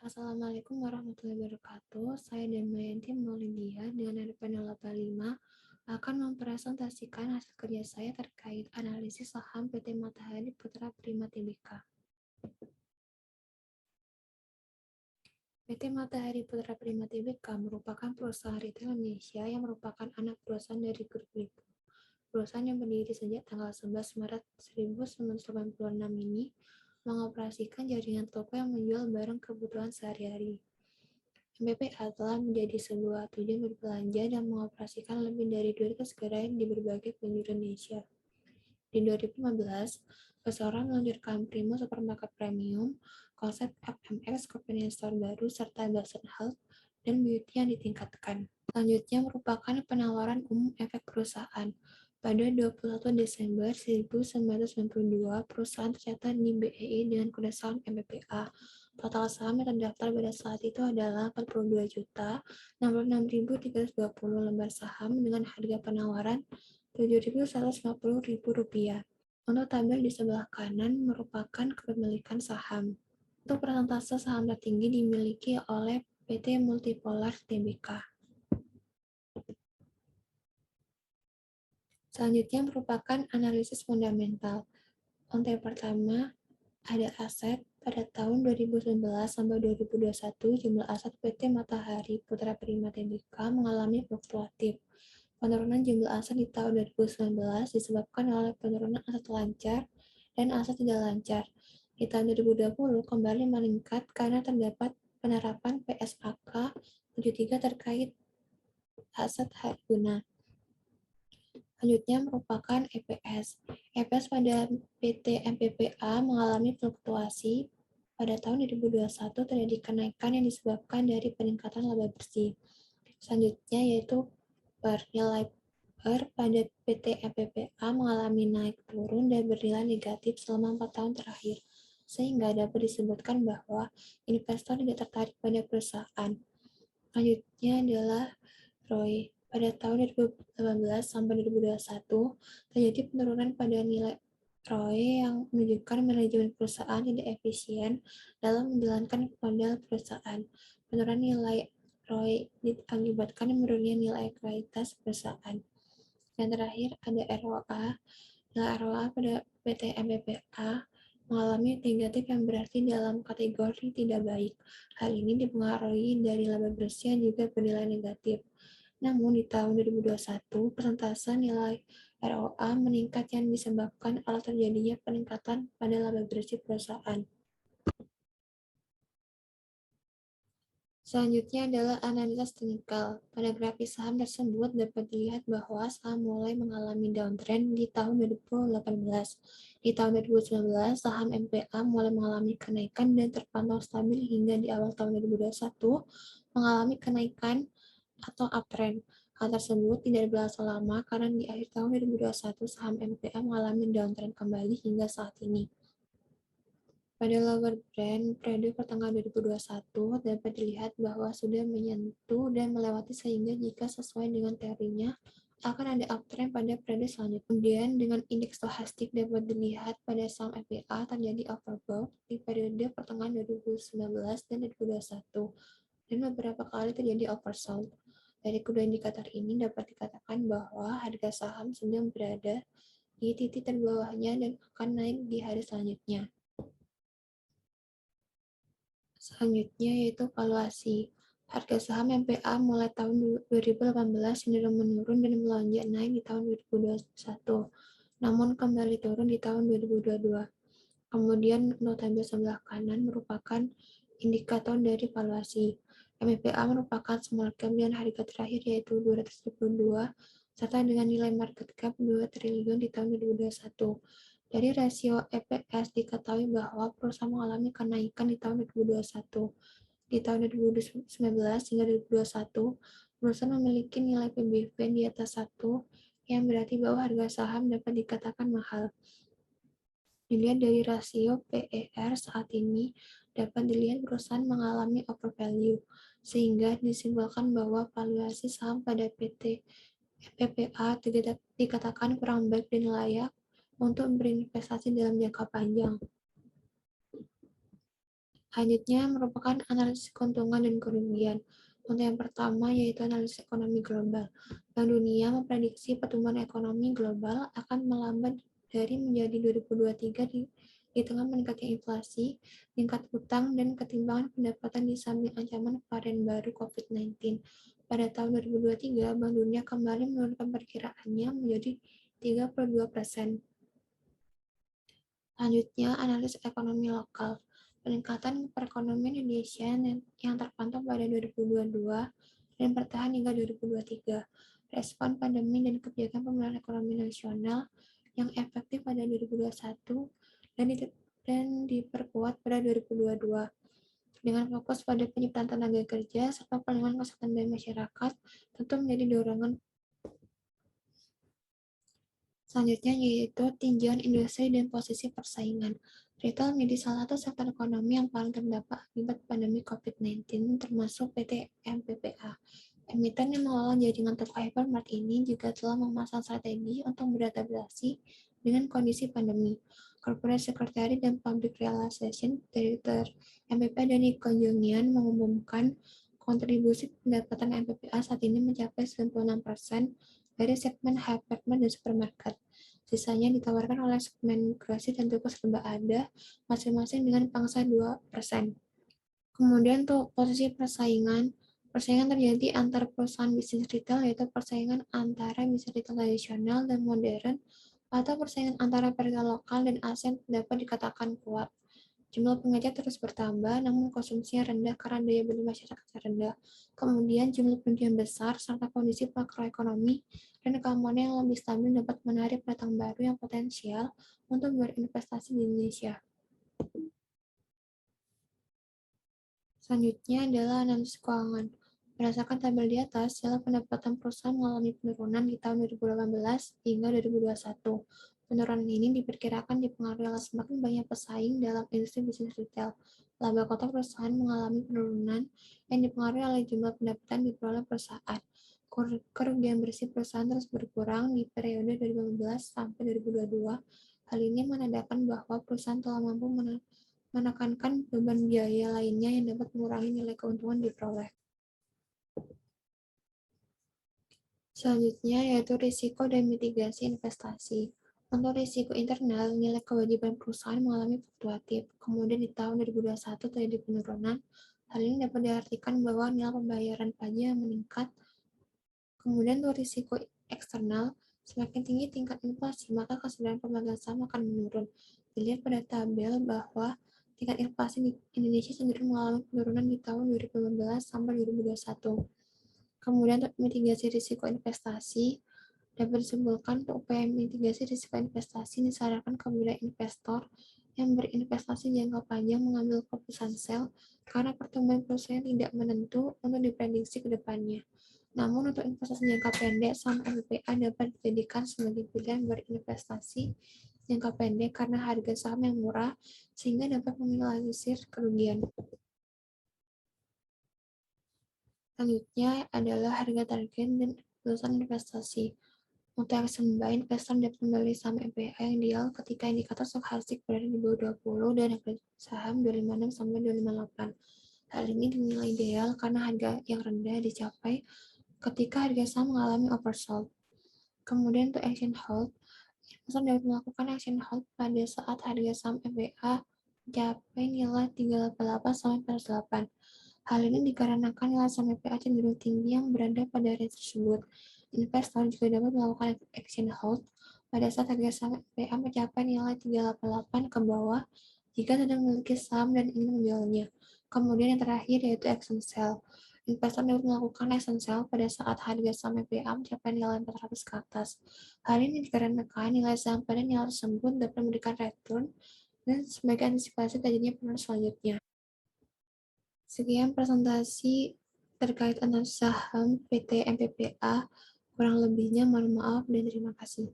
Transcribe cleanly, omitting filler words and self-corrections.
Assalamualaikum warahmatullahi wabarakatuh. Saya Damayanti Maulidia dengan harapan 85 akan mempresentasikan hasil kerja saya terkait analisis saham PT Matahari Putra Prima Tbk. PT Matahari Putra Prima Tbk merupakan perusahaan retail Indonesia yang merupakan anak perusahaan dari Grup Lipo. Perusahaan yang berdiri sejak tanggal 11 Maret 1986 ini mengoperasikan jaringan toko yang menjual barang kebutuhan sehari-hari. MPPA telah menjadi sebuah tujuan berbelanja dan mengoperasikan lebih dari 200 gerai di berbagai penjuru Indonesia. Di 2015, perusahaan meluncurkan Primo Supermarket Premium, konsep FMX Convenience Store baru, serta Boston Health dan Beauty yang ditingkatkan. Selanjutnya merupakan penawaran umum efek perusahaan. Pada 21 Desember 1992, perusahaan tercatat di BEI dengan kode saham MPPA. Total saham yang terdaftar pada saat itu adalah 42.066.320 lembar saham dengan harga penawaran Rp7.150.000. Untuk tabel di sebelah kanan merupakan kepemilikan saham. Untuk persentase saham tertinggi dimiliki oleh PT Multipolar Tbk. Selanjutnya merupakan analisis fundamental. Untuk yang pertama, ada aset. Pada tahun 2019 sampai 2021, jumlah aset PT Matahari Putra Prima Tbk mengalami fluktuatif. Penurunan jumlah aset di tahun 2019 disebabkan oleh penurunan aset lancar dan aset tidak lancar. Di tahun 2020 kembali meningkat karena terdapat penerapan PSAK 73 terkait aset harguna. Selanjutnya merupakan EPS. EPS pada PT MPPA mengalami fluktuasi. Pada tahun 2021 terjadi kenaikan yang disebabkan dari peningkatan laba bersih. Selanjutnya yaitu nilai per pada PT MPPA mengalami naik turun dan bernilai negatif selama 4 tahun terakhir, sehingga dapat disebutkan bahwa investor tidak tertarik pada perusahaan. Selanjutnya adalah ROI. Pada tahun 2018 sampai 2021, terjadi penurunan pada nilai ROI yang menunjukkan manajemen perusahaan tidak efisien dalam menjalankan modal perusahaan. Penurunan nilai ROI diakibatkan menurunnya nilai kualitas perusahaan. Dan terakhir ada ROA. Nilai ROA pada PT MPPA mengalami negatif yang berarti dalam kategori tidak baik. Hal ini dipengaruhi dari laba bersih yang juga bernilai negatif. Namun di tahun 2021, persentase nilai ROA meningkat yang disebabkan oleh terjadinya peningkatan pada laba bersih perusahaan. Selanjutnya adalah analisis teknikal. Pada grafis saham tersebut dapat dilihat bahwa saham mulai mengalami downtrend di tahun 2018. Di tahun 2019, saham MPA mulai mengalami kenaikan dan terpantau stabil hingga di awal tahun 2021 mengalami kenaikan atau uptrend. Hal tersebut tidak berlangsung lama karena di akhir tahun 2021 saham MPA mengalami downtrend kembali hingga saat ini. Pada lower brand periode pertengahan 2021 dapat dilihat bahwa sudah menyentuh dan melewati sehingga jika sesuai dengan teorinya akan ada uptrend pada periode selanjutnya. Kemudian dengan indeks stochastik dapat dilihat pada saham FPA terjadi overbought di periode pertengahan 2019 dan 2021 dan beberapa kali terjadi oversold. Dari kedua indikator ini dapat dikatakan bahwa harga saham sedang berada di titik terbawahnya dan akan naik di hari selanjutnya. Selanjutnya yaitu valuasi. Harga saham MPA mulai tahun 2018 cenderung menurun dan melonjak naik di tahun 2021, namun kembali turun di tahun 2022. Kemudian untuk tabel sebelah kanan merupakan indikator dari valuasi. MPA merupakan small cap dengan harga terakhir yaitu 232 serta dengan nilai market cap 2 triliun di tahun 2021. Dari rasio EPS diketahui bahwa perusahaan mengalami kenaikan di tahun 2021. Di tahun 2019 hingga 2021, perusahaan memiliki nilai PBV di atas 1, yang berarti bahwa harga saham dapat dikatakan mahal. Dilihat dari rasio PER saat ini, dapat dilihat perusahaan mengalami overvalue, sehingga disimpulkan bahwa valuasi saham pada PT MPPA tidak dikatakan kurang baik dan layak untuk berinvestasi dalam jangka panjang. Selanjutnya merupakan analisis keuntungan dan kerugian. Untuk yang pertama yaitu analisis ekonomi global. Bank Dunia memprediksi pertumbuhan ekonomi global akan melambat dari menjadi 2023 di tengah meningkatnya inflasi, tingkat utang, dan ketimbangan pendapatan di samping ancaman varian baru COVID-19. Pada tahun 2023, Bank Dunia kembali menurunkan perkiraannya menjadi 32%. Selanjutnya, analisis ekonomi lokal. Peningkatan perekonomian Indonesia yang terpantau pada 2022 dan bertahan hingga 2023. Respon pandemi dan kebijakan pemulihan ekonomi nasional yang efektif pada 2021 dan diperkuat pada 2022. Dengan fokus pada penyiptaan tenaga kerja serta perlindungan kesehatan dan masyarakat, tentu menjadi dorongan. Selanjutnya yaitu tinjauan industri dan posisi persaingan. Retail menjadi salah satu sektor ekonomi yang paling terdampak akibat pandemi COVID-19, termasuk PT MPPA. Emiten yang mengelola jaringan toko hypermart ini juga telah memasang strategi untuk beradaptasi dengan kondisi pandemi. Corporate Secretary dan Public Relations Director MPPA Dani Konjungian mengumumkan kontribusi pendapatan MPPA saat ini mencapai 96% dari segmen hypermart dan supermarket. Sisanya ditawarkan oleh segmen grocery dan toko serba ada, masing-masing dengan pangsa 2%. Kemudian untuk posisi persaingan terjadi antar perusahaan bisnis retail, yaitu persaingan antara bisnis retail tradisional dan modern, atau persaingan antara retail lokal dan ASEAN dapat dikatakan kuat. Jumlah pengecer terus bertambah, namun konsumsinya rendah karena daya beli masyarakat rendah. Kemudian jumlah penjualan besar, serta kondisi makroekonomi dan keamanan yang lebih stabil dapat menarik pendatang baru yang potensial untuk berinvestasi di Indonesia. Selanjutnya adalah analisis keuangan. Berdasarkan tabel di atas, sila pendapatan perusahaan mengalami penurunan di tahun 2018 hingga 2021. Penurunan ini diperkirakan dipengaruhi oleh semakin banyak pesaing dalam industri bisnis retail. Laba kota perusahaan mengalami penurunan yang dipengaruhi oleh jumlah pendapatan diperoleh perusahaan. Kerugian bersih perusahaan terus berkurang di periode 2015 sampai 2022. Hal ini menandakan bahwa perusahaan telah mampu menekankan beban biaya lainnya yang dapat mengurangi nilai keuntungan diperoleh. Selanjutnya yaitu risiko dan mitigasi investasi. Untuk risiko internal, nilai kewajiban perusahaan mengalami fluktuatif. Kemudian di tahun 2021 terjadi penurunan. Hal ini dapat diartikan bahwa nilai pembayaran pajak yang meningkat. Kemudian untuk risiko eksternal, semakin tinggi tingkat inflasi, maka kesadaran pemegang saham akan menurun. Dilihat pada tabel bahwa tingkat inflasi di Indonesia cenderung mengalami penurunan di tahun 2015 sampai 2021. Kemudian untuk mitigasi risiko investasi, dapat disimpulkan untuk upaya mitigasi risiko investasi disarankan kepada investor yang berinvestasi jangka panjang mengambil keputusan sell karena pertumbuhan perusahaan tidak menentu untuk diprediksi ke depannya. Namun untuk investasi jangka pendek, saham MPPA dapat dijadikan sebagai pilihan berinvestasi jangka pendek karena harga saham yang murah sehingga dapat meminimalisir kerugian. Selanjutnya adalah harga target dan keputusan investasi. Untuk action buy, investor dapat membeli saham MPPA yang ideal ketika indikator stokastik berada di bawah 20 dan harga saham 256 sampai 258. Hal ini dinilai ideal karena harga yang rendah dicapai ketika harga saham mengalami oversold. Kemudian untuk action hold, investor dapat melakukan action hold pada saat harga saham MPPA mencapai nilai 388 sampai 408. Hal ini dikarenakan nilai saham MPPA cenderung tinggi yang berada pada range tersebut. Investor juga dapat melakukan action hold pada saat harga saham MPPA mencapai nilai 388 ke bawah jika sedang memiliki saham dan ingin menjualnya. Kemudian yang terakhir yaitu action sell. Investor dapat melakukan action sell pada saat harga saham MPPA mencapai nilai 400 ke atas. Hal ini dikarenakan nilai saham pada nilai tersebut dapat memberikan return dan sebagai antisipasi terjadinya penurunan selanjutnya. Sekian presentasi terkait analisa saham PT MPPA. Kurang lebihnya mohon maaf dan terima kasih.